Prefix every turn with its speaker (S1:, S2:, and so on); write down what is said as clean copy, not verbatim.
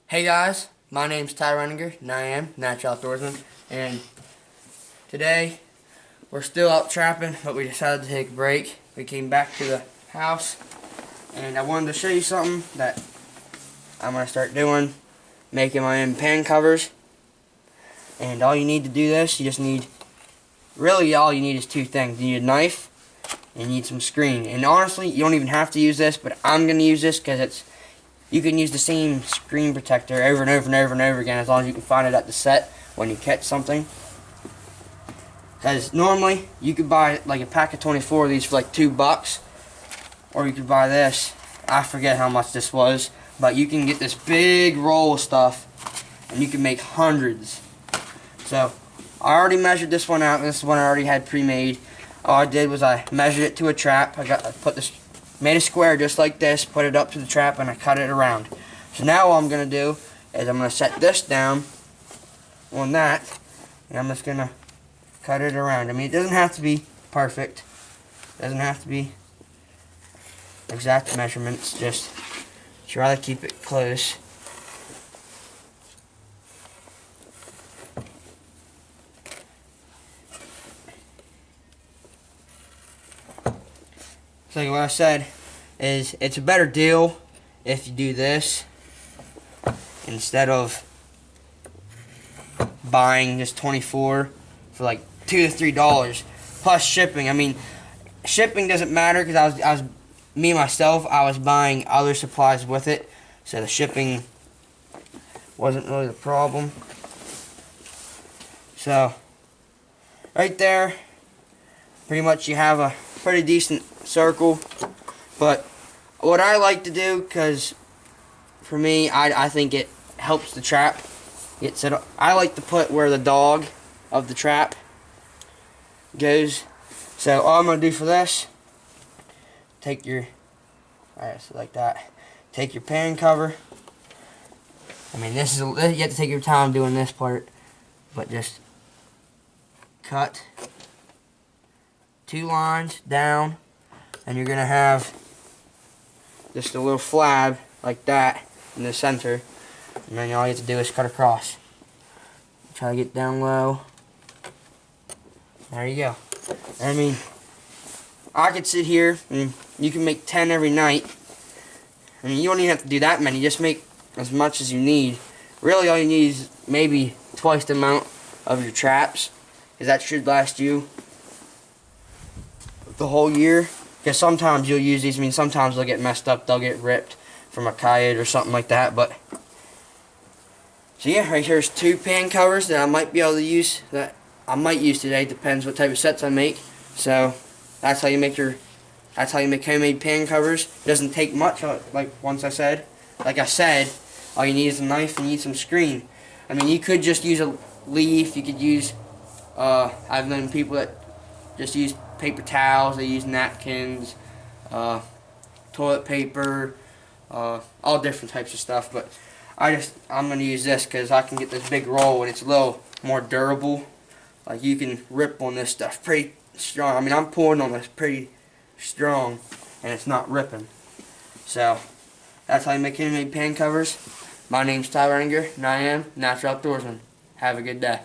S1: Hey guys, my name's Ty Renninger and I am Natural Outdoorsman, and today we're still out trapping, but we decided to take a break. We came back to the house and I wanted to show you something that I'm going to start doing, making my own pan covers. And all you need to do this, you just need, really all you need is two things. You need a knife and you need some screen. And honestly, you don't even have to use this, but I'm going to use this because you can use the same screen protector over and over and over and over again as long as you can find it at the set when you catch something. Because normally you could buy like a pack of 24 of these for like $2, or you could buy this. I forget how much this was, but you can get this big roll of stuff and you can make hundreds. So I already measured this one out. This one I already had pre-made. All I did was I measured it to a trap. Made a square just like this, put it up to the trap, and I cut it around. So now what I'm going to do is I'm going to set this down on that, and I'm just going to cut it around. I mean, it doesn't have to be perfect. It doesn't have to be exact measurements. Just try to keep it close. So what I said is it's a better deal if you do this instead of buying just 24 for like $2 to $3 plus shipping. I mean, shipping doesn't matter because I was buying other supplies with it, so the shipping wasn't really the problem. So right there, pretty much you have a pretty decent circle. But what I like to do, because for me, I think it helps the trap get set up. I like to put where the dog of the trap goes. So all I'm going to do for this, alright, so like that. Take your pan cover. I mean, you have to take your time doing this part, but just cut 2 lines down, and you're going to have just a little flab like that in the center, and then all you have to do is cut across. Try to get down low. There you go. I mean, I could sit here and you can make 10 every night. I mean, you don't even have to do that many. Just make as much as you need. Really, all you need is maybe twice the amount of your traps, because that should last you the whole year. Because sometimes you'll use these. I mean, sometimes they'll get messed up. They'll get ripped from a coyote or something like that. But so yeah, right here's 2 pan covers that I might be able to use. That I might use today. Depends what type of sets I make. So that's how you make homemade pan covers. It doesn't take much. Like I said, all you need is a knife and you need some screen. I mean, you could just use a leaf. You could use. I've known people that just use paper towels. They use napkins, toilet paper, all different types of stuff. But I'm gonna use this because I can get this big roll and it's a little more durable. Like, you can rip on this stuff pretty strong. I mean, I'm pulling on this pretty strong and it's not ripping. So that's how you make handmade pan covers. My name's Ty Renninger and I am Natural Outdoorsman. Have a good day.